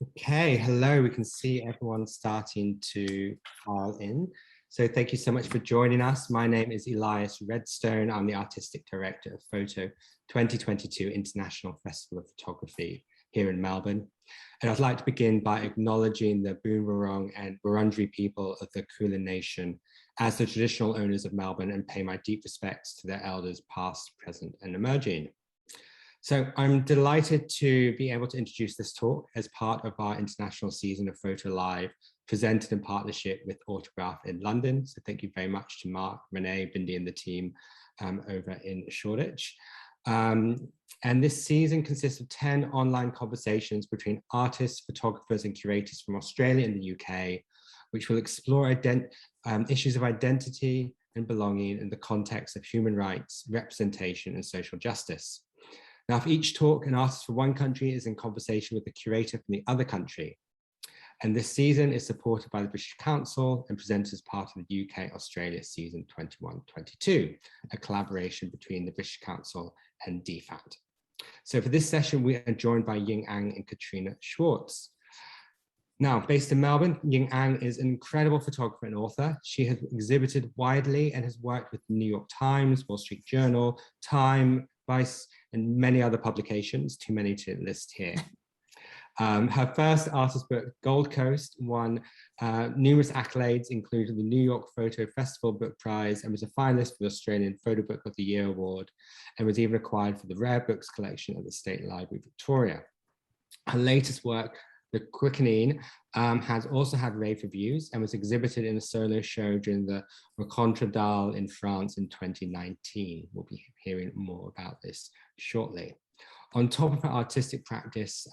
Okay, hello. We can see everyone starting to file in. So thank you so much for joining us. My name is Elias Redstone. I'm the Artistic Director of Photo 2022 International Festival of Photography here in Melbourne. And I'd like to begin by acknowledging the Boonwurrung and Wurundjeri people of the Kulin Nation as the traditional owners of Melbourne, and pay my deep respects to their elders past, present and emerging. So I'm delighted to be able to introduce this talk as part of our international season of Photo Live, presented in partnership with Autograph in London. So thank you very much to Mark, Renee, Bindi and the team over in Shoreditch. And this season consists of 10 online conversations between artists, photographers and curators from Australia and the UK, which will explore issues of identity and belonging in the context of human rights, representation and social justice. Now, for each talk, an artist from one country is in conversation with a curator from the other country. And this season is supported by the British Council and presented as part of the UK-Australia season 21-22, a collaboration between the British Council and DFAT. So for this session, we are joined by Ying and Katrina Schwartz. Now, based in Melbourne, Ying is an incredible photographer and author. She has exhibited widely and has worked with the New York Times, Wall Street Journal, Time, Vice, and many other publications, too many to list here. Her first artist book, Gold Coast, won numerous accolades, including the New York Photo Festival Book Prize, and was a finalist for the Australian Photo Book of the Year Award, and was even acquired for the Rare Books collection at the State Library Victoria. Her latest work, The Quickening, has also had rave reviews and was exhibited in a solo show during the Rencontre d'Arles in France in 2019. We'll be hearing more about this shortly. On top of her artistic practice,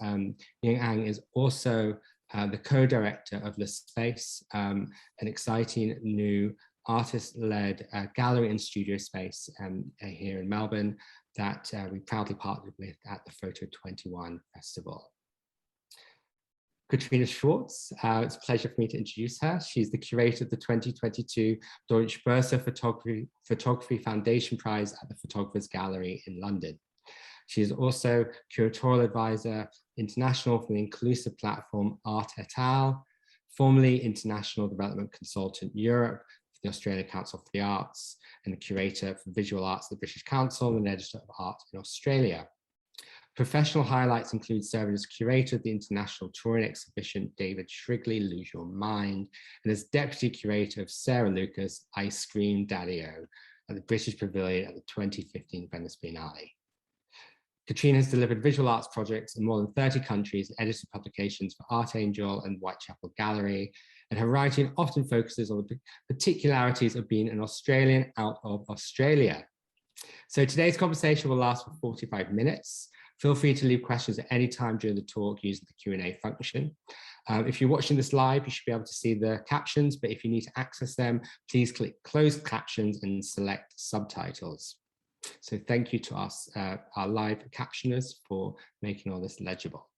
Ying is also the co-director of Le Space, an exciting new artist-led gallery and studio space here in Melbourne that we proudly partnered with at the Photo 21 Festival. Katrina Schwartz, it's a pleasure for me to introduce her. She's the curator of the 2022 Deutsche Börse Photography Foundation Prize at the Photographers Gallery in London. She is also curatorial advisor international for the inclusive platform Art et al., formerly International Development Consultant Europe for the Australian Council for the Arts, and the curator for visual arts at the British Council and editor of art in Australia. Professional highlights include serving as curator of the international touring exhibition David Shrigley, Lose Your Mind, and as deputy curator of Sarah Lucas, Ice Cream Daddy-O at the British Pavilion at the 2015 Venice Biennale. Katrina has delivered visual arts projects in more than 30 countries and edited publications for Art Angel and Whitechapel Gallery, and her writing often focuses on the particularities of being an Australian out of Australia. So today's conversation will last for 45 minutes. Feel free to leave questions at any time during the talk using the Q&A function. If you're watching this live, you should be able to see the captions, but if you need to access them, please click closed captions and select subtitles. So thank you to us, our live captioners, for making all this legible.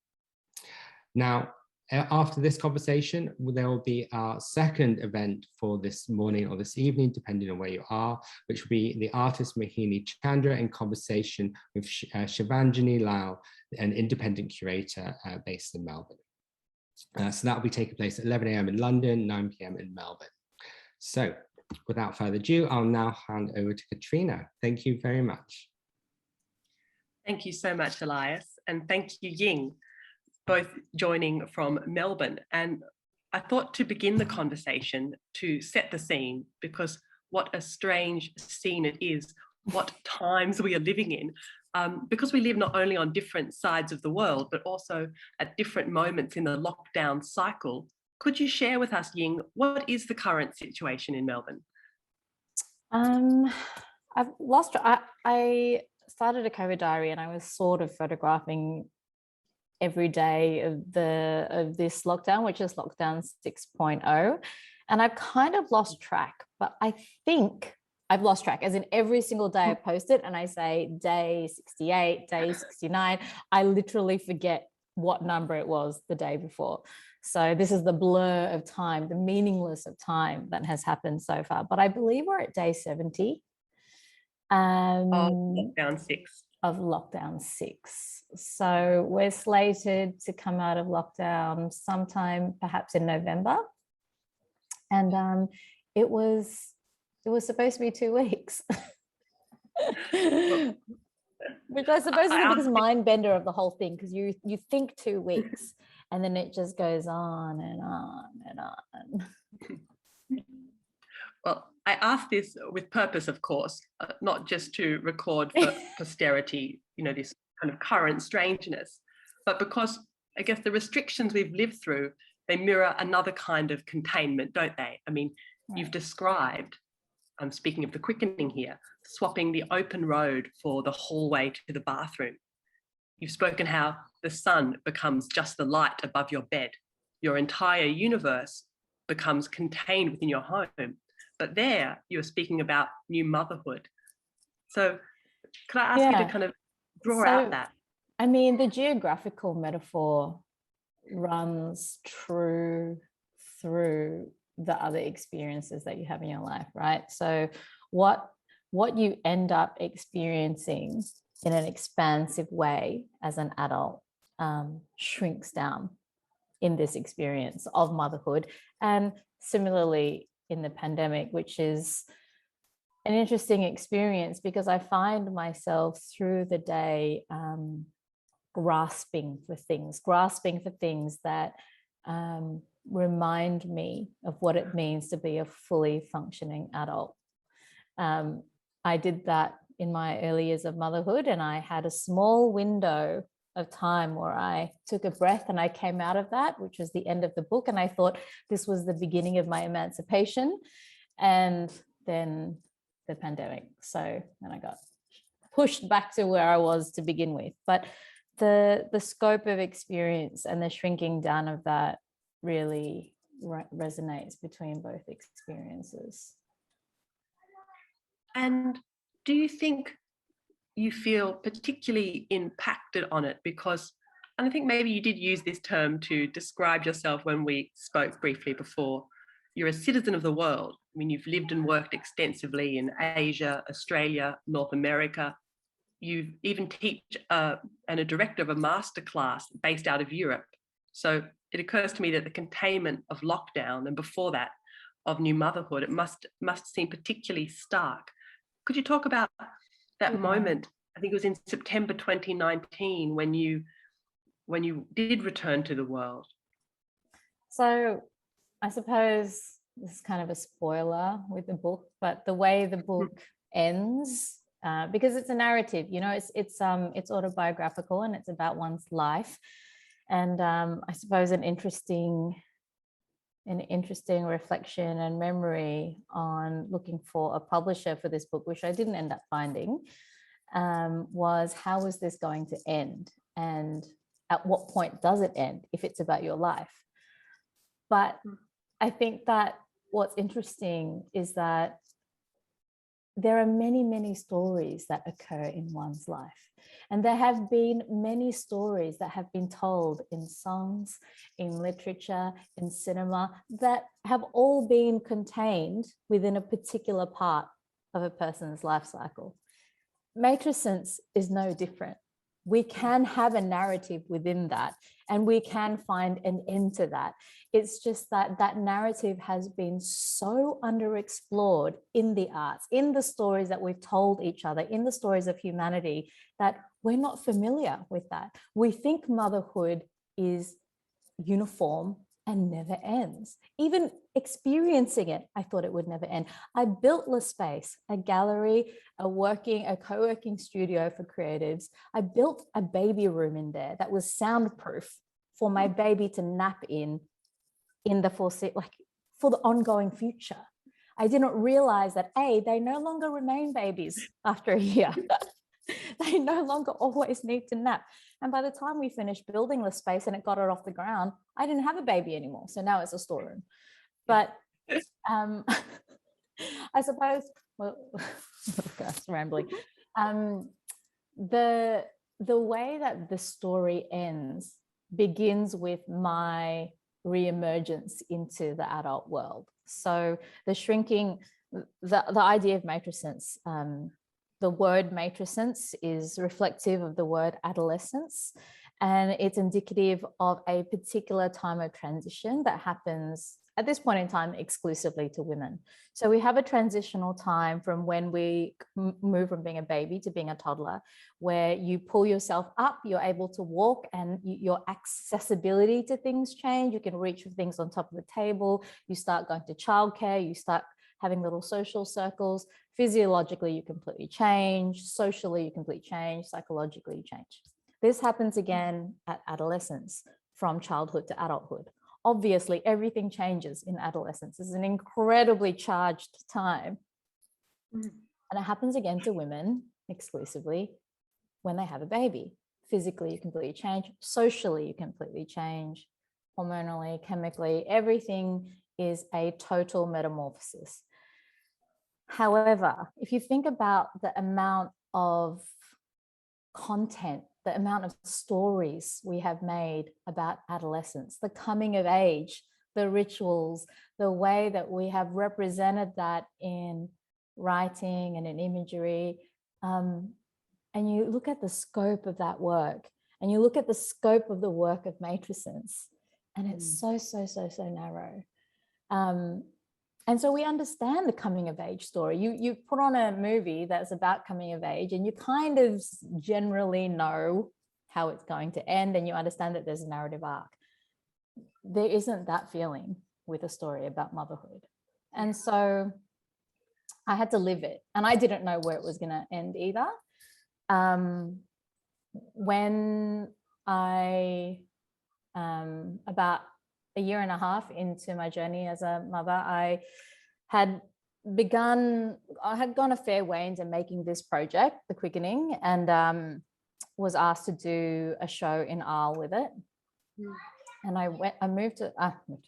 Now, after this conversation, there will be our second event for this morning or this evening, depending on where you are, which will be the artist Mohini Chandra in conversation with Shivanjani Lal, an independent curator based in Melbourne. So that will be taking place at 11 AM in London, 9 PM in Melbourne. So without further ado, I'll now hand over to Katrina. Thank you very much. Thank you so much, Elias, and thank you, Ying, both joining from Melbourne. And I thought to begin the conversation to set the scene, because what a strange scene it is, what times we are living in, because we live not only on different sides of the world, but also at different moments in the lockdown cycle. Could you share with us, Ying, what is the current situation in Melbourne? I started a COVID diary and I was sort of photographing every day of this lockdown, which is lockdown 6.0. And I've kind of lost track, but I think I've lost track, as in every single day I post it and I say day 68, day 69, I literally forget what number it was the day before. So this is the blur of time, the meaningless of time that has happened so far. But I believe we're at day 70. Lockdown 6. of lockdown 6. So we're slated to come out of lockdown sometime perhaps in November. And it was supposed to be 2 weeks. Which I suppose is the biggest mind bender of the whole thing, because you think 2 weeks and then it just goes on and on and on. Well, I asked this with purpose, of course, not just to record for posterity, this kind of current strangeness, but because I guess the restrictions we've lived through, they mirror another kind of containment, don't they? I mean, you've described, I'm speaking of the quickening here, swapping the open road for the hallway to the bathroom. You've spoken how the sun becomes just the light above your bed. Your entire universe becomes contained within your home. But there you're speaking about new motherhood. So could I ask you to kind of draw out that? I mean, the geographical metaphor runs true through the other experiences that you have in your life, right? So what you end up experiencing in an expansive way as an adult shrinks down in this experience of motherhood. And similarly in the pandemic, which is an interesting experience because I find myself through the day grasping for things that remind me of what it means to be a fully functioning adult. I did that in my early years of motherhood, and I had a small window of time where I took a breath and I came out of that, which was the end of the book. And I thought this was the beginning of my emancipation. And then the pandemic. So then I got pushed back to where I was to begin with. But the scope of experience and the shrinking down of that really resonates between both experiences. And do you think you feel particularly impacted on it? Because, and I think maybe you did use this term to describe yourself when we spoke briefly before, you're a citizen of the world. I mean, you've lived and worked extensively in Asia, Australia, North America. You even teach and a director of a masterclass based out of Europe. So it occurs to me that the containment of lockdown and before that of new motherhood, it must seem particularly stark. Could you talk about that moment? I think it was in September 2019 when you did return to the world. So I suppose this is kind of a spoiler with the book, but the way the book ends, because it's a narrative, it's autobiographical and it's about one's life. And I suppose an interesting reflection and memory on looking for a publisher for this book, which I didn't end up finding, was how is this going to end? And at what point does it end if it's about your life? But I think that what's interesting is that there are many, many stories that occur in one's life. And there have been many stories that have been told in songs, in literature, in cinema, that have all been contained within a particular part of a person's life cycle. Matrescence is no different. We can have a narrative within that, and we can find an end to that. It's just that that narrative has been so underexplored in the arts, in the stories that we've told each other, in the stories of humanity, that we're not familiar with that. We think motherhood is uniform and never ends. Even experiencing it, I thought it would never end. I built La Space, a gallery, a co-working studio for creatives. I built a baby room in there that was soundproof for my baby to nap in the for the ongoing future. I didn't realize that they no longer remain babies after a year. They no longer always need to nap. And by the time we finished building the space and it got it off the ground, I didn't have a baby anymore. So now it's a storeroom. But I suppose, well, gosh, rambling. The way that the story ends begins with my reemergence into the adult world. So the shrinking, the idea of matrescence the word matrescence is reflective of the word adolescence, and it's indicative of a particular time of transition that happens at this point in time exclusively to women. So we have a transitional time from when we move from being a baby to being a toddler, where you pull yourself up, you're able to walk, and your accessibility to things change. You can reach for things on top of the table. You start going to childcare. You start having little social circles. Physiologically, you completely change. Socially, you completely change. Psychologically, you change. This happens again at adolescence, from childhood to adulthood. Obviously, everything changes in adolescence. It's an incredibly charged time. And it happens again to women exclusively when they have a baby. Physically, you completely change. Socially, you completely change. Hormonally, chemically, everything is a total metamorphosis. However, if you think about the amount of content, the amount of stories we have made about adolescence, the coming of age, the rituals, the way that we have represented that in writing and in imagery, and you look at the scope of that work, and you look at the scope of the work of matrescence, and it's so narrow. And so we understand the coming of age story. You put on a movie that's about coming of age, and you kind of generally know how it's going to end, and you understand that there's a narrative arc. There isn't that feeling with a story about motherhood. And so I had to live it, and I didn't know where it was going to end either. When I, about a year and a half into my journey as a mother, I had gone a fair way into making this project, The Quickening, and was asked to do a show in Arles with it. And I went to Arles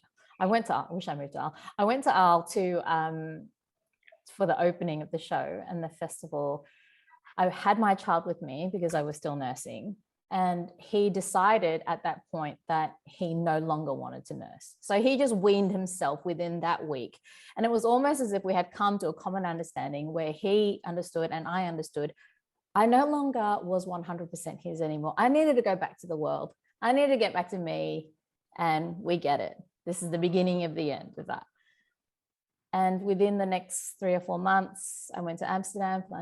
for the opening of the show and the festival. I had my child with me because I was still nursing. And he decided at that point that he no longer wanted to nurse. So he just weaned himself within that week. And it was almost as if we had come to a common understanding where he understood and I understood. I no longer was 100% his anymore. I needed to go back to the world. I needed to get back to me, and we get it. This is the beginning of the end of that. And within the next 3 or 4 months, I went to Amsterdam for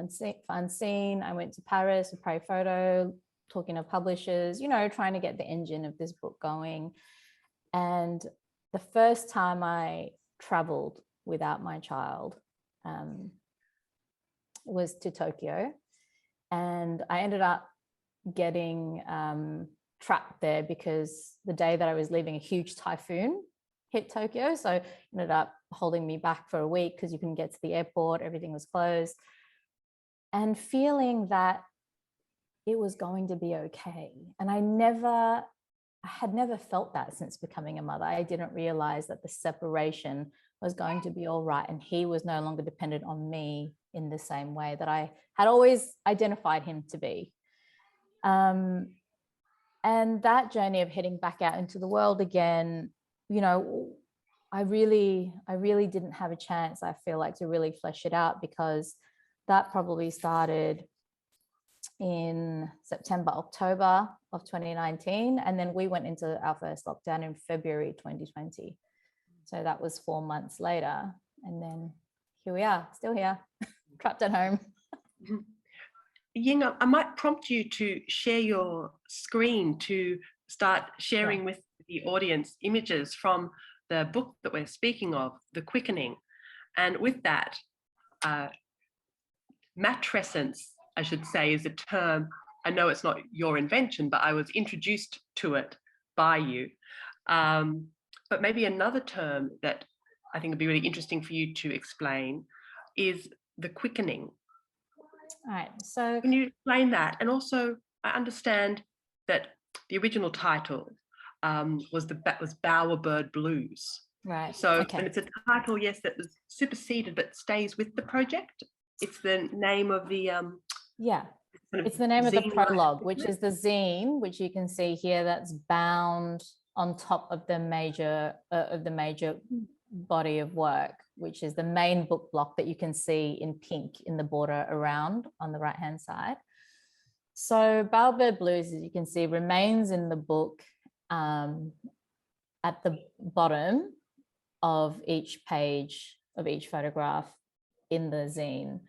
Unseen. I went to Paris for Pray Photo, talking to publishers, trying to get the engine of this book going. And the first time I traveled without my child was to Tokyo. And I ended up getting trapped there because the day that I was leaving, a huge typhoon hit Tokyo. So it ended up holding me back for a week because you couldn't get to the airport, everything was closed. And feeling that it was going to be okay. And I had never felt that since becoming a mother. I didn't realize that the separation was going to be all right, and he was no longer dependent on me in the same way that I had always identified him to be. And that journey of heading back out into the world again, I really didn't have a chance, I feel like, to really flesh it out, because that probably started in September, October of 2019. And then we went into our first lockdown in February 2020. So that was 4 months later. And then here we are, still here, trapped at home. Ying, I might prompt you to share your screen to start sharing with the audience images from the book that we're speaking of, The Quickening. And with that, matrescence, I should say, is a term. I know it's not your invention, but I was introduced to it by you. But maybe another term that I think would be really interesting for you to explain is the quickening. All right. So can you explain that? And also, I understand that the original title was Bowerbird Blues. Right. So, okay. And it's a title, yes, that was superseded but stays with the project. It's the name of the it's the name of the prologue, which is the zine, which you can see here, that's bound on top of the major body of work, which is the main book block that you can see in pink in the border around on the right-hand side. So Bowerbird Blues, as you can see, remains in the book at the bottom of each page of each photograph in the zine.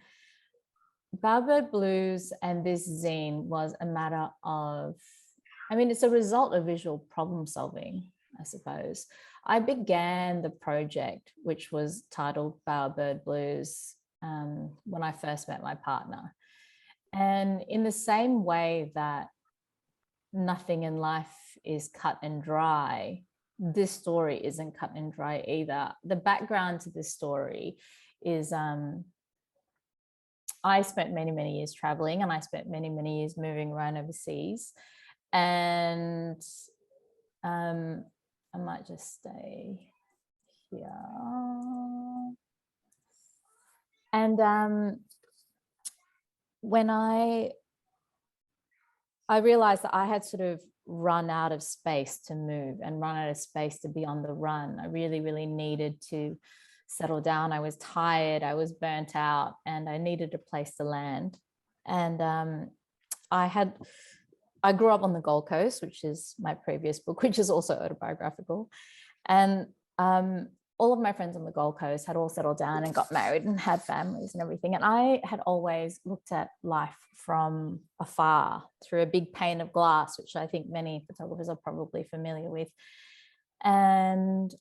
Bowerbird Blues and this zine was a matter of, I mean, it's a result of visual problem solving, I suppose. I began the project, which was titled Bowerbird Blues, when I first met my partner. And in the same way that nothing in life is cut and dry, this story isn't cut and dry either. The background to this story is I spent many, many years traveling, and I spent many, many years moving around overseas. And I might just stay here. And when I realized that I had sort of run out of space to move and run out of space to be on the run. I really, really needed to settle down. I was tired, I was burnt out, and I needed a place to land. And I grew up on the Gold Coast, which is my previous book, which is also autobiographical. And all of my friends on the Gold Coast had all settled down and got married and had families and everything. And I had always looked at life from afar through a big pane of glass, which I think many photographers are probably familiar with. And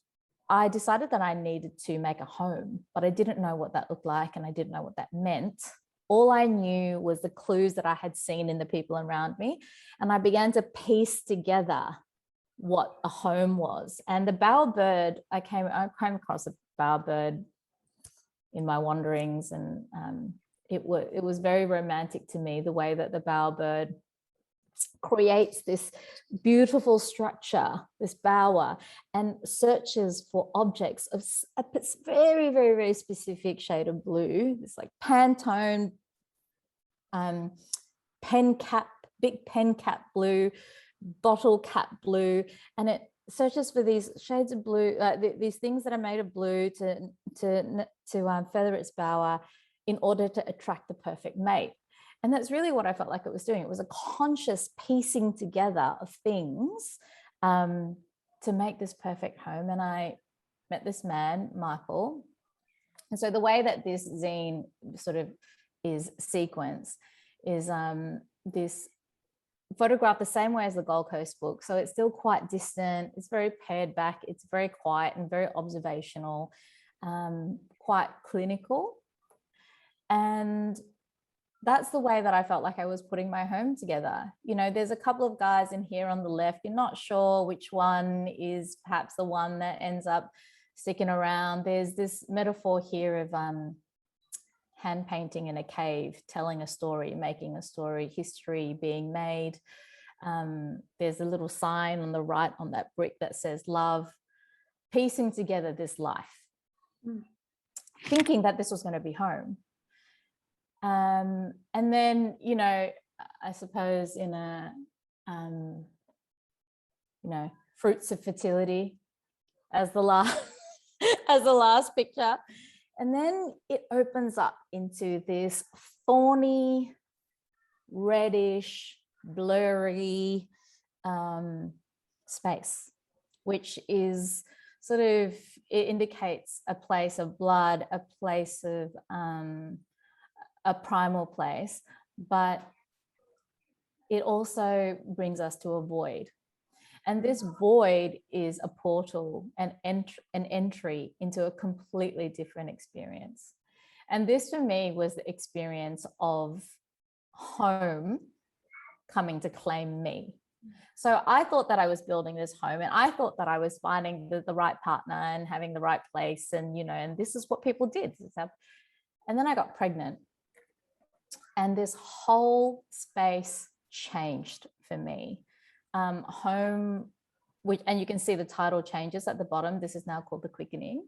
I decided that I needed to make a home, but I didn't know what that looked like, and I didn't know what that meant. All I knew was the clues that I had seen in the people around me. And I began to piece together what a home was. And the bowerbird, I came across a bowerbird in my wanderings, and it was very romantic to me, the way that the bowerbird creates this beautiful structure, this bower, and searches for objects of a very, very, very specific shade of blue, this like Pantone pen cap, big pen cap blue, bottle cap blue, and it searches for these shades of blue, these things that are made of blue to feather its bower in order to attract the perfect mate. And that's really what I felt like it was doing. It was a conscious piecing together of things to make this perfect home. And I met this man, Michael. And so the way that this zine sort of is sequenced is this photographed the same way as the Gold Coast book. So it's still quite distant. It's very pared back. It's very quiet and very observational, quite clinical. And that's the way that I felt like I was putting my home together. You know, there's a couple of guys in here on the left. You're not sure which one is perhaps the one that ends up sticking around. There's this metaphor here of hand painting in a cave, telling a story, making a story, history being made. There's a little sign on the right on that brick that says love, piecing together this life, thinking that this was going to be home. And then, you know, I suppose in a, you know, fruits of fertility as the last, as the last picture. And then it opens up into this thorny, reddish, blurry space, which is sort of, it indicates a place of blood, a place of, a primal place, but it also brings us to a void. And this void is a portal, an entry into a completely different experience. And this for me was the experience of home coming to claim me. So I thought that I was building this home, and I thought that I was finding the right partner and having the right place, and, you know, and this is what people did. And then I got pregnant, and this whole space changed for me. Home, which, and you can see the title changes at the bottom. This is now called the Quickening.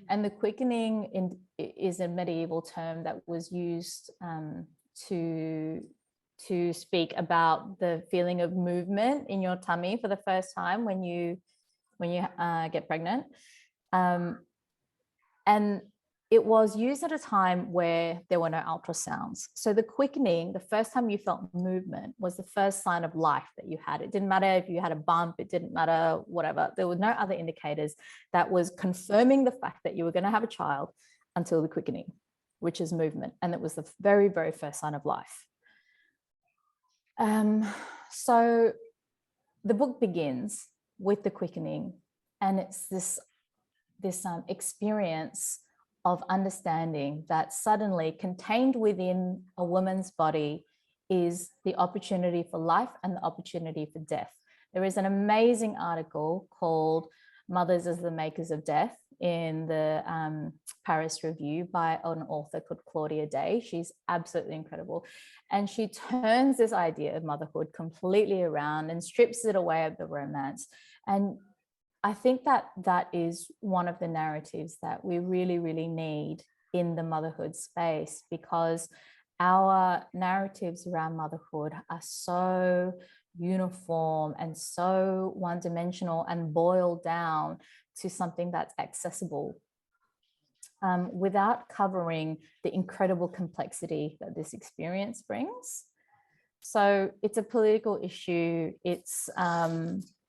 And the Quickening is a medieval term that was used to speak about the feeling of movement in your tummy for the first time when you get pregnant. And it was used at a time where there were no ultrasounds. So the quickening, the first time you felt movement, was the first sign of life that you had. It didn't matter if you had a bump, it didn't matter, whatever. There were no other indicators that was confirming the fact that you were going to have a child until the quickening, which is movement. And it was the very, very first sign of life. So the book begins with the quickening, and it's this experience of understanding that suddenly contained within a woman's body is the opportunity for life and the opportunity for death. There is an amazing article called Mothers as the Makers of Death in the Paris Review by an author called Claudia Day. She's absolutely incredible. And she turns this idea of motherhood completely around and strips it away of the romance. And I think that that is one of the narratives that we really, really need in the motherhood space, because our narratives around motherhood are so uniform and so one-dimensional and boiled down to something that's accessible, without covering the incredible complexity that this experience brings. So it's a political issue, it's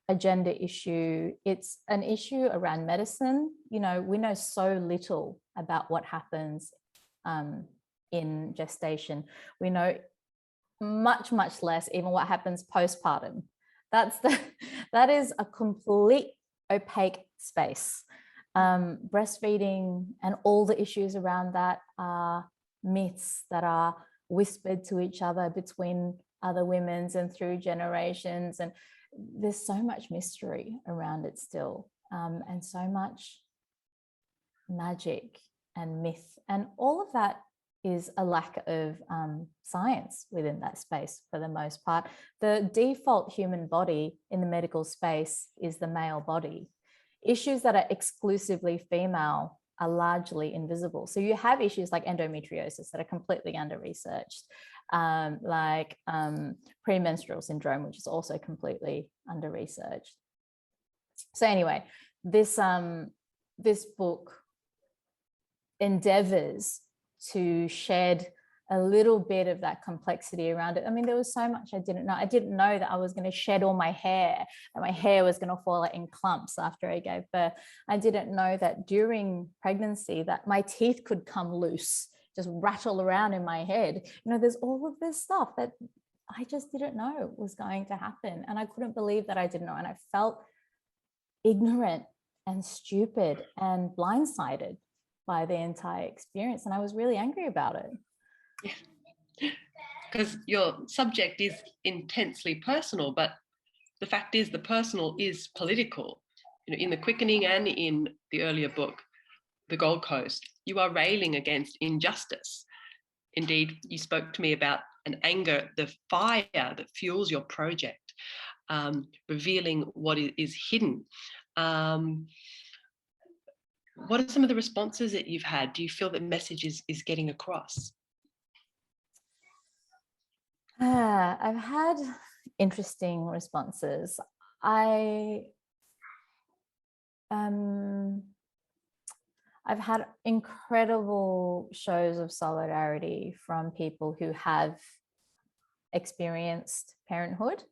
a gender issue, it's an issue around medicine. You know, we know so little about what happens in gestation. We know much, much less even what happens postpartum. That is a complete opaque space. Breastfeeding and all the issues around that are myths that are whispered to each other between other women's and through generations. And there's so much mystery around it still, and so much magic and myth. And all of that is a lack of science within that space for the most part. The default human body in the medical space is the male body. Issues that are exclusively female are largely invisible. So you have issues like endometriosis that are completely under-researched, like premenstrual syndrome, which is also completely under-researched. So anyway, this book endeavors to shed a little bit of that complexity around it. I mean, there was so much I didn't know. I didn't know that I was going to shed all my hair, that my hair was going to fall out in clumps after I gave birth. I didn't know that during pregnancy that my teeth could come loose, just rattle around in my head. You know, there's all of this stuff that I just didn't know was going to happen. And I couldn't believe that I didn't know. And I felt ignorant and stupid and blindsided by the entire experience. And I was really angry about it. Yeah. Because your subject is intensely personal, but the fact is the personal is political. You know, in the Quickening and in the earlier book, The Gold Coast, you are railing against injustice. Indeed, you spoke to me about an anger, the fire that fuels your project, revealing what is hidden. What are some of the responses that you've had? Do you feel the message is getting across? I've had interesting responses. I've had incredible shows of solidarity from people who have experienced parenthood,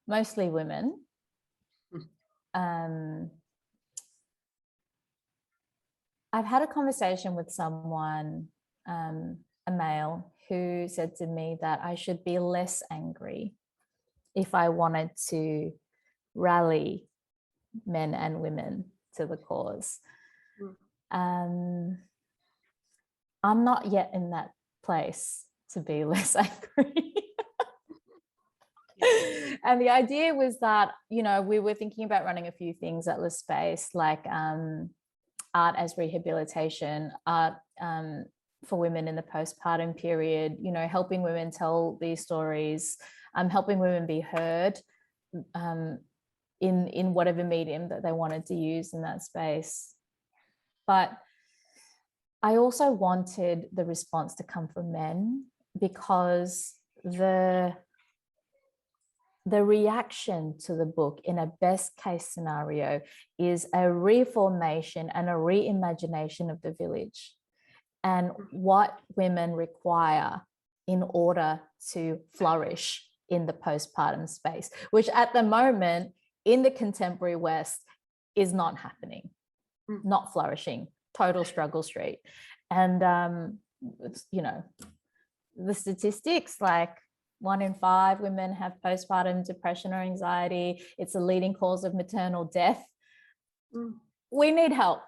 mostly women. I've had a conversation with someone, a male, who said to me that I should be less angry if I wanted to rally men and women to the cause. I'm not yet in that place to be less angry. And the idea was that, you know, we were thinking about running a few things at the space, like art as rehabilitation, art for women in the postpartum period, you know, helping women tell these stories, helping women be heard in whatever medium that they wanted to use in that space. But I also wanted the response to come from men, because the the reaction to the book in a best case scenario is a reformation and a reimagination of the village and what women require in order to flourish in the postpartum space, which at the moment in the contemporary West is not happening, not flourishing, total struggle street. And, you know, the statistics, like 1 in 5 women have postpartum depression or anxiety. It's a leading cause of maternal death. We need help.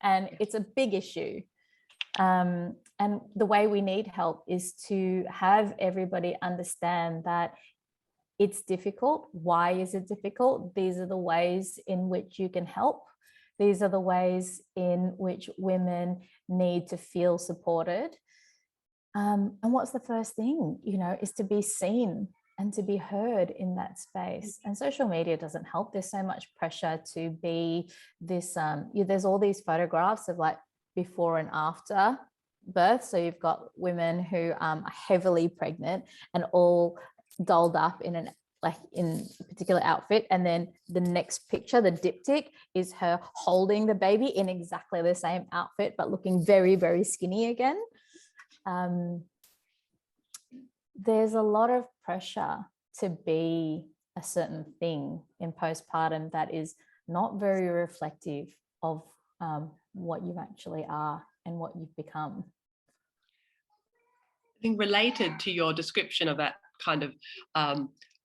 And it's a big issue. And the way we need help is to have everybody understand that it's difficult. Why is it difficult? These are the ways in which you can help. These are the ways in which women need to feel supported. And what's the first thing, you know, is to be seen and to be heard in that space. And social media doesn't help. There's so much pressure to be this, there's all these photographs of like before and after birth. So you've got women who are heavily pregnant and all dolled up in in a particular outfit. And then the next picture, the diptych, is her holding the baby in exactly the same outfit, but looking very, very skinny again. There's a lot of pressure to be a certain thing in postpartum that is not very reflective of what you actually are and what you've become. I think related to your description of that kind of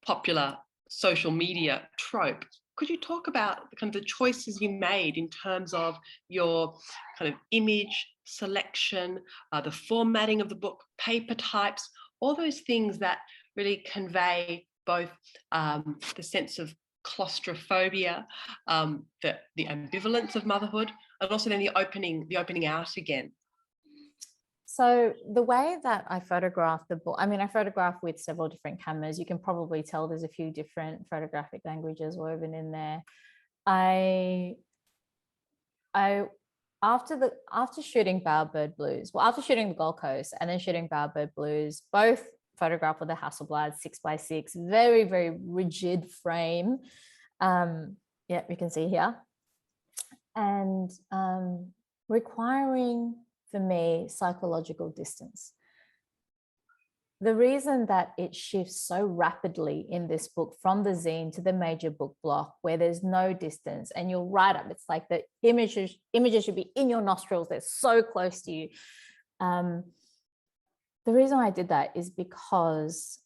popular social media trope, could you talk about kind of the choices you made in terms of your kind of image selection, the formatting of the book, paper types, all those things that really convey both the sense of claustrophobia, the ambivalence of motherhood, and also then the opening out again? So the way that I photographed the book, I mean, I photographed with several different cameras. You can probably tell there's a few different photographic languages woven in there. After shooting Bowerbird Blues, well, after shooting the Gold Coast and then shooting Bowerbird Blues, both photographed with a Hasselblad 6x6, very, very rigid frame. Yeah, you can see here. And requiring, for me, psychological distance. The reason that it shifts so rapidly in this book from the zine to the major book block, where there's no distance and you're right up, it's like the images should be in your nostrils, they're so close to you. The reason I did that is because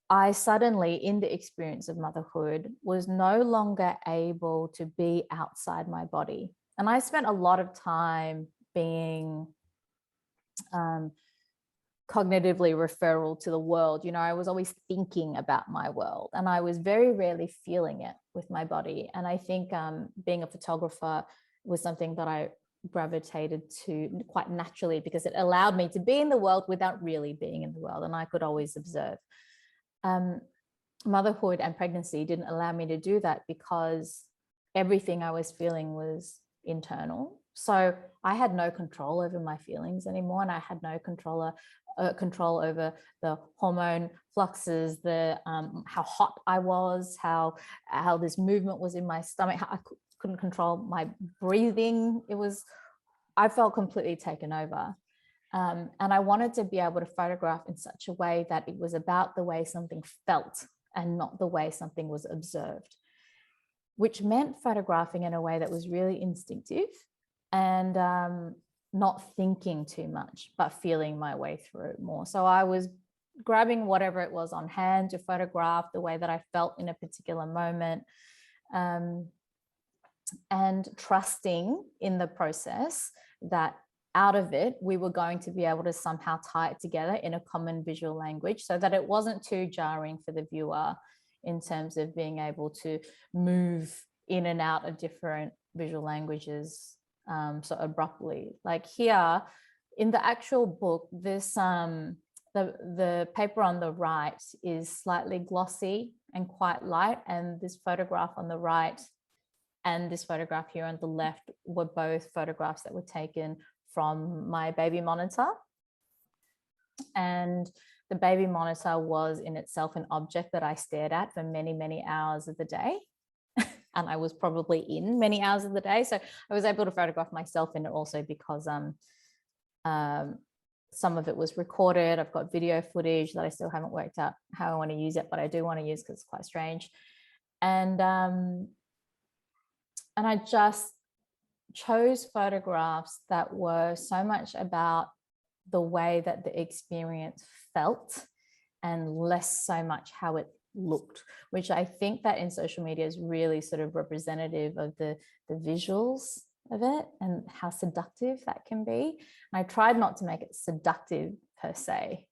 I suddenly, in the experience of motherhood, was no longer able to be outside my body. And I spent a lot of time being cognitively referral to the world. You know, I was always thinking about my world and I was very rarely feeling it with my body. And I think being a photographer was something that I gravitated to quite naturally because it allowed me to be in the world without really being in the world, and I could always observe. Motherhood and pregnancy didn't allow me to do that because everything I was feeling was internal. So I had no control over my feelings anymore, and I had no control over the hormone fluxes, the how hot I was, how this movement was in my stomach, how I couldn't control my breathing. I felt completely taken over. And I wanted to be able to photograph in such a way that it was about the way something felt and not the way something was observed, which meant photographing in a way that was really instinctive and not thinking too much, but feeling my way through it more. So I was grabbing whatever it was on hand to photograph the way that I felt in a particular moment, and trusting in the process that out of it, we were going to be able to somehow tie it together in a common visual language so that it wasn't too jarring for the viewer in terms of being able to move in and out of different visual languages so abruptly. Like here in the actual book, this the paper on the right is slightly glossy and quite light, and this photograph on the right and this photograph here on the left were both photographs that were taken from my baby monitor. And the baby monitor was in itself an object that I stared at for many, many hours of the day. And I was probably in many hours of the day. So I was able to photograph myself in it also because some of it was recorded. I've got video footage that I still haven't worked out how I want to use it, but I do want to use because it's quite strange. And I just chose photographs that were so much about the way that the experience felt and less so much how it looked, which I think that in social media is really sort of representative of the visuals of it and how seductive that can be. And I tried not to make it seductive per se,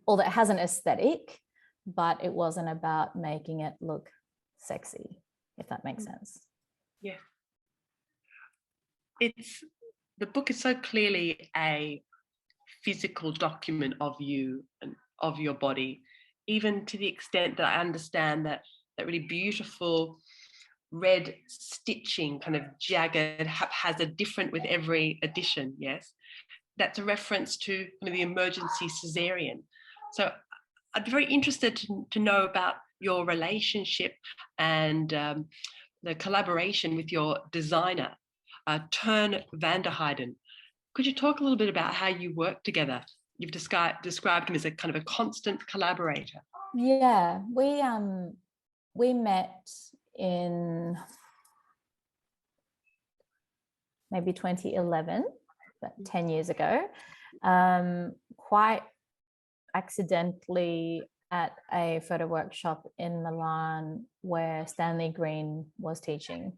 although it has an aesthetic, but it wasn't about making it look sexy, if that makes sense. Yeah. The book is so clearly a physical document of you and of your body, even to the extent that I understand that really beautiful red stitching, kind of jagged, haphazard, different with every edition. Yes, that's a reference to kind of the emergency cesarean. So I'd be very interested to know about your relationship and the collaboration with your designer, Teun van der Heijden. Could you talk a little bit about how you work together? You've described him as a kind of a constant collaborator. Yeah, we met in maybe 2011, but 10 years ago, quite accidentally at a photo workshop in Milan where Stanley Green was teaching.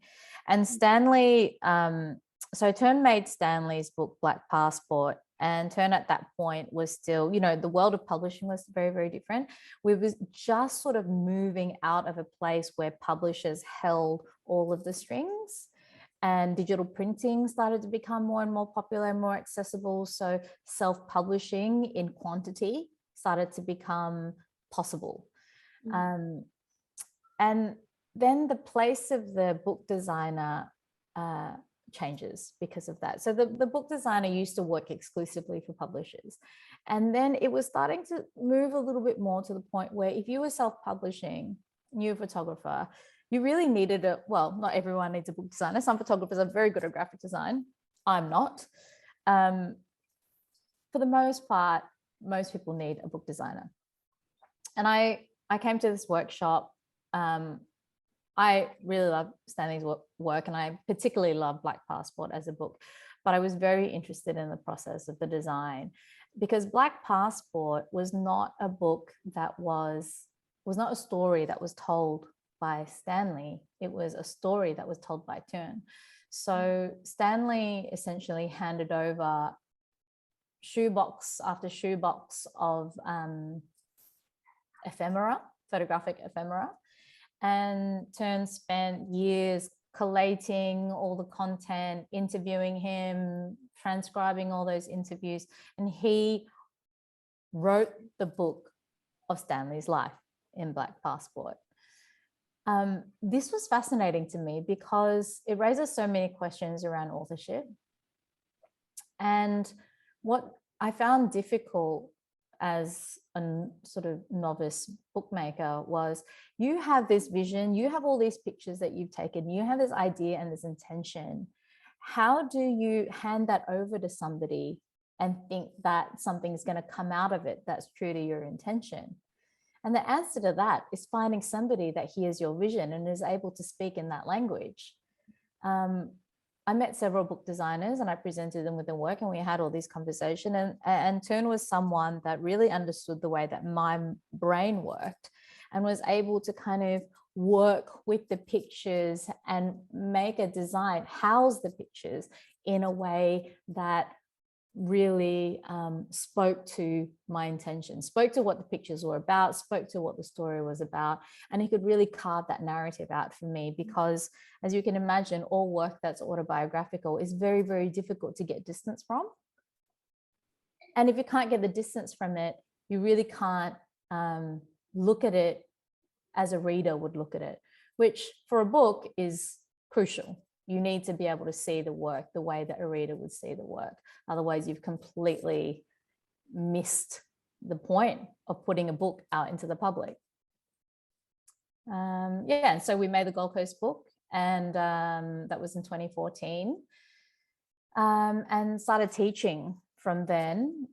And Stanley, so Teun made Stanley's book Black Passport, and Teun at that point was still, you know, the world of publishing was very, very different. We was just sort of moving out of a place where publishers held all of the strings, and digital printing started to become more and more popular and more accessible. So self-publishing in quantity started to become possible. And then the place of the book designer changes because of that. So the book designer used to work exclusively for publishers. And then it was starting to move a little bit more to the point where if you were self-publishing, you're a photographer, you really needed well, not everyone needs a book designer. Some photographers are very good at graphic design. I'm not. For the most part, most people need a book designer. And I came to this workshop. I really love Stanley's work, and I particularly love Black Passport as a book, but I was very interested in the process of the design, because Black Passport was not a book that was not a story that was told by Stanley. It was a story that was told by Teun. So Stanley essentially handed over shoebox after shoebox of ephemera, photographic ephemera. And Teun spent years collating all the content, interviewing him, transcribing all those interviews, and he wrote the book of Stanley's life in Black Passport. This was fascinating to me because it raises so many questions around authorship. And what I found difficult as a sort of novice bookmaker was, you have this vision, you have all these pictures that you've taken, you have this idea and this intention. How do you hand that over to somebody and think that something's going to come out of it that's true to your intention? And the answer to that is finding somebody that hears your vision and is able to speak in that language. I met several book designers and I presented them with the work, and we had all this conversation, and Teun was someone that really understood the way that my brain worked and was able to kind of work with the pictures and make a design, house the pictures in a way that really spoke to my intention, spoke to what the pictures were about, spoke to what the story was about, and he could really carve that narrative out for me, because as you can imagine, all work that's autobiographical is very, very difficult to get distance from. And if you can't get the distance from it, you really can't look at it as a reader would look at it, which for a book is crucial. You need to be able to see the work the way that a reader would see the work. Otherwise, you've completely missed the point of putting a book out into the public. Yeah, and so we made the Gold Coast book, and that was in 2014, and started teaching from then,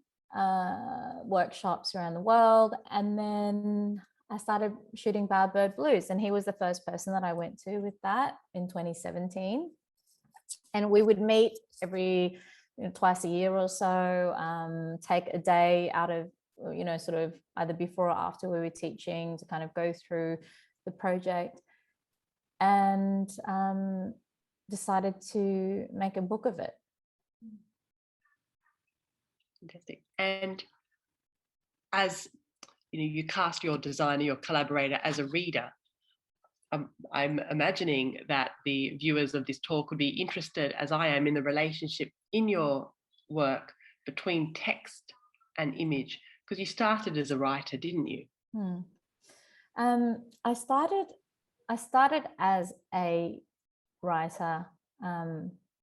workshops around the world. And then I started shooting Bowerbird Blues, and he was the first person that I went to with that in 2017. And we would meet every twice a year or so, take a day out of, sort of either before or after we were teaching to kind of go through the project, and decided to make a book of it. Fantastic. And as you cast your designer, your collaborator as a reader, I'm imagining that the viewers of this talk would be interested, as I am, in the relationship in your work between text and image, because you started as a writer, didn't you? I started as a writer,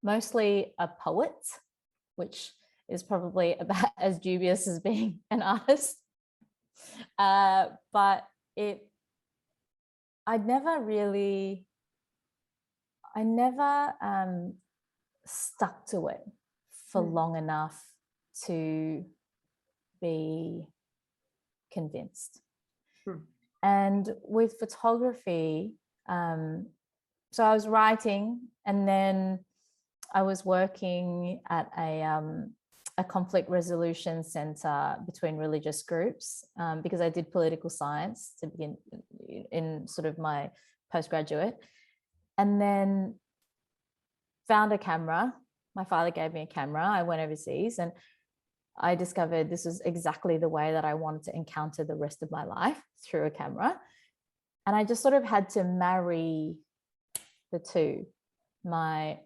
mostly a poet, which is probably about as dubious as being an artist. But I never stuck to it for long enough to be convinced. And with photography, so I was writing, and then I was working at a conflict resolution center between religious groups, because I did political science to begin in sort of my postgraduate, and then found a camera. My father gave me a camera. I went overseas, and I discovered this was exactly the way that I wanted to encounter the rest of my life, through a camera. And I just sort of had to marry the two, my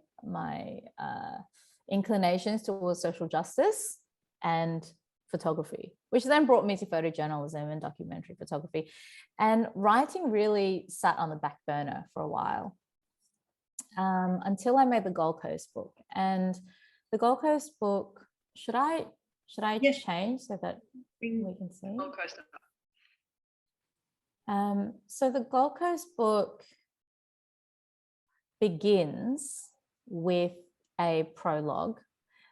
inclinations towards social justice and photography, which then brought me to photojournalism and documentary photography. And writing really sat on the back burner for a while, until I made the Gold Coast book. And the Gold Coast book, should I change so that we can see? Gold Coast. So the Gold Coast book begins with a prologue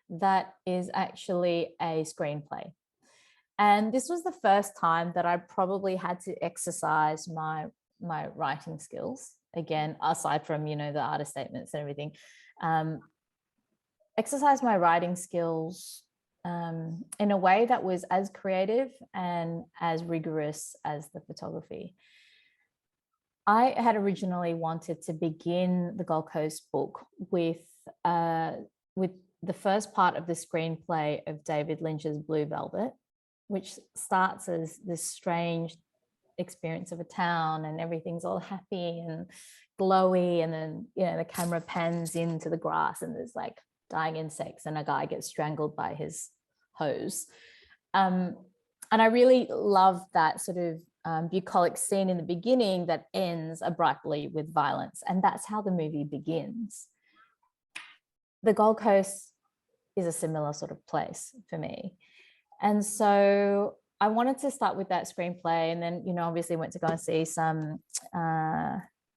that is actually a screenplay. And this was the first time that I probably had to exercise my writing skills, again, aside from, the artist statements and everything, exercise my writing skills in a way that was as creative and as rigorous as the photography. I had originally wanted to begin the Gold Coast book with the first part of the screenplay of David Lynch's Blue Velvet, which starts as this strange experience of a town, and everything's all happy and glowy, and then the camera pans into the grass, and there's like dying insects, and a guy gets strangled by his hose. And I really love that sort of bucolic scene in the beginning that ends abruptly with violence, and that's how the movie begins. The Gold Coast is a similar sort of place for me, and so I wanted to start with that screenplay, and then obviously went to go and see some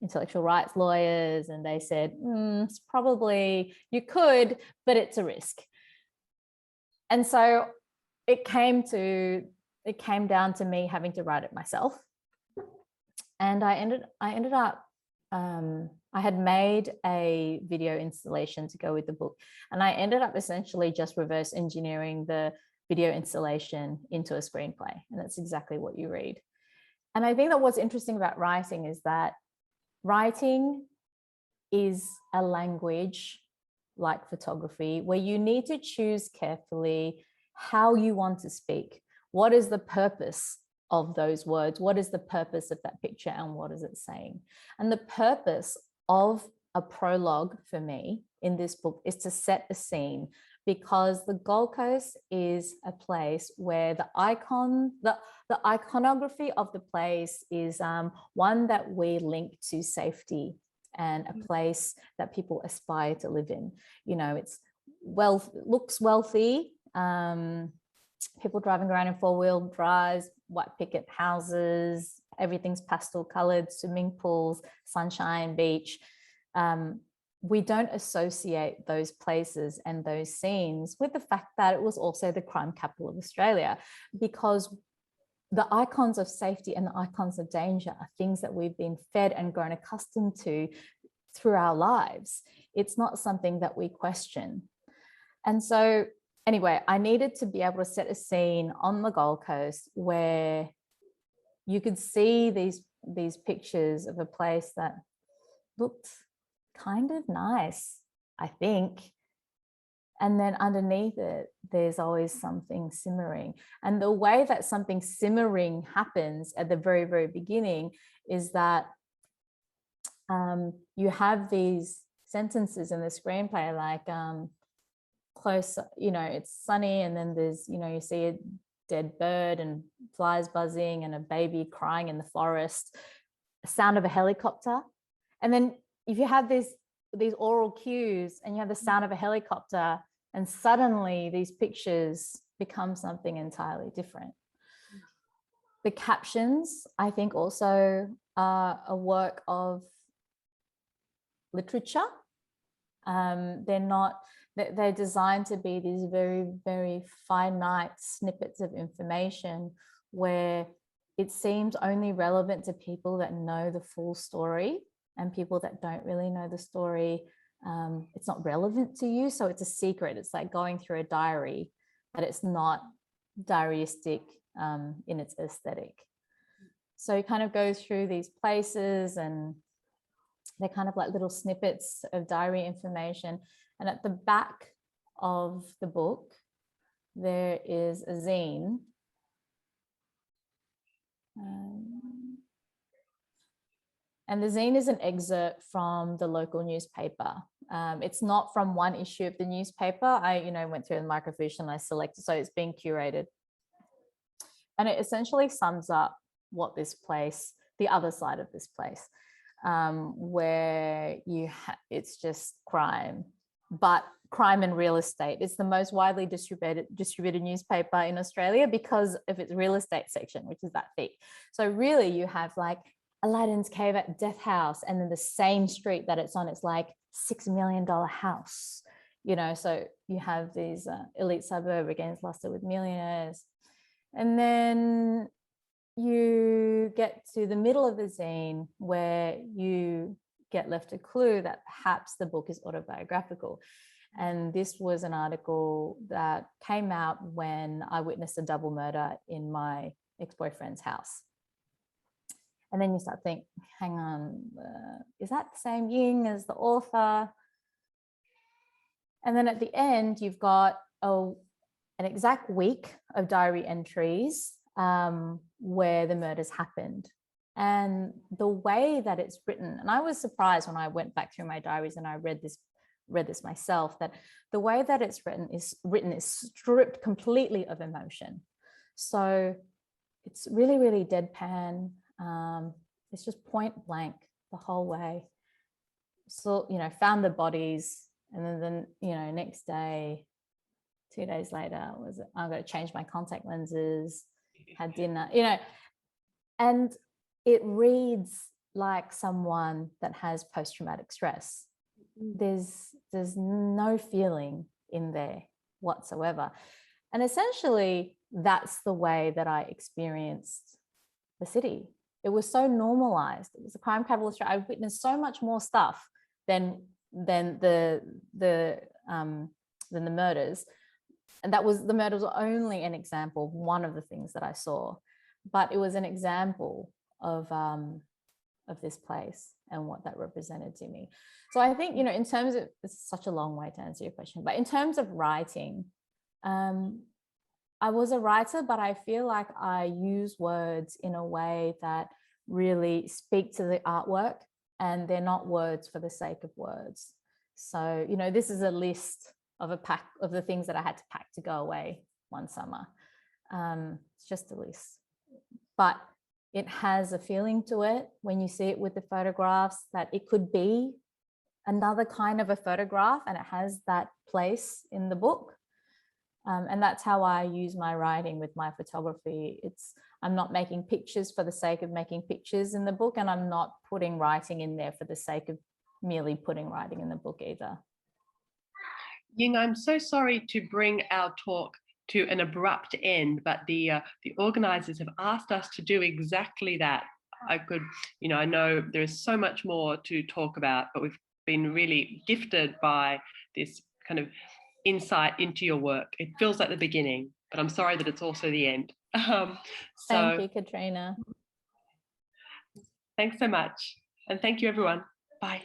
intellectual rights lawyers, and they said, it's probably, you could, but it's a risk. And so it came down to me having to write it myself. And I ended up, I had made a video installation to go with the book, and I ended up essentially just reverse engineering the video installation into a screenplay. And that's exactly what you read. And I think that what's interesting about writing is that writing is a language like photography, where you need to choose carefully how you want to speak. What is the purpose of those words? What is the purpose of that picture, and what is it saying? And the purpose of a prologue for me in this book is to set a scene, because the Gold Coast is a place where the iconography of the place is one that we link to safety, and a place that people aspire to live in. It's looks wealthy, people driving around in four-wheel drives, white picket houses, everything's pastel colored, swimming pools, sunshine, beach. We don't associate those places and those scenes with the fact that it was also the crime capital of Australia, because the icons of safety and the icons of danger are things that we've been fed and grown accustomed to through our lives. It's not something that we question. And so anyway, I needed to be able to set a scene on the Gold Coast where you could see these pictures of a place that looked kind of nice, I think. And then underneath it, there's always something simmering. And the way that something simmering happens at the very, very beginning is that you have these sentences in the screenplay, like close, it's sunny, and then there's, you see a dead bird and flies buzzing and a baby crying in the forest, a sound of a helicopter. And then if you have these oral cues and you have the sound of a helicopter, and suddenly these pictures become something entirely different. The captions, I think, also are a work of literature. They're designed to be these very, very finite snippets of information where it seems only relevant to people that know the full story, and people that don't really know the story, it's not relevant to you. So it's a secret. It's like going through a diary, but it's not diaristic in its aesthetic. So it kind of goes through these places, and they're kind of like little snippets of diary information. And at the back of the book, there is a zine. And the zine is an excerpt from the local newspaper. It's not from one issue of the newspaper. I, went through the microfiche and I selected, so it's being curated. And it essentially sums up what this place, the other side of this place, where it's just crime, but crime and real estate. It's the most widely distributed newspaper in Australia because of its real estate section, which is that thick. So really you have like Aladdin's Cave at Death House, and then the same street that it's on, it's like $6 million house, so you have these elite suburb against luster with millionaires. And then you get to the middle of the zine where you get left a clue that perhaps the book is autobiographical. And this was an article that came out when I witnessed a double murder in my ex-boyfriend's house. And then you start thinking, hang on, is that the same Ying as the author? And then at the end, you've got an exact week of diary entries where the murders happened. And the way that it's written, and I was surprised when I went back through my diaries and I read this myself, that the way that it's written is stripped completely of emotion. So it's really, really deadpan. It's just point blank the whole way. So, found the bodies, and then next day, 2 days later, I'm going to change my contact lenses, had dinner, and it reads like someone that has post-traumatic stress. There's no feeling in there whatsoever. And essentially, that's the way that I experienced the city. It was so normalized. It was a crime capital of Australia. I witnessed so much more stuff than the murders. And the murders were only an example, one of the things that I saw, but it was an example of this place and what that represented to me. So I think, in terms of, it's such a long way to answer your question, but in terms of writing, I was a writer, but I feel like I use words in a way that really speak to the artwork, and they're not words for the sake of words. So, this is a list of a pack of the things that I had to pack to go away one summer. It's just a list, but it has a feeling to it when you see it with the photographs, that it could be another kind of a photograph, and it has that place in the book. And that's how I use my writing with my photography. I'm not making pictures for the sake of making pictures in the book, and I'm not putting writing in there for the sake of merely putting writing in the book either. Ying, I'm so sorry to bring our talk to an abrupt end, but the organizers have asked us to do exactly that. I know there's so much more to talk about, but we've been really gifted by this kind of insight into your work. It feels like the beginning, but I'm sorry that it's also the end. Thank you, Katrina. Thanks so much. And thank you, everyone. Bye.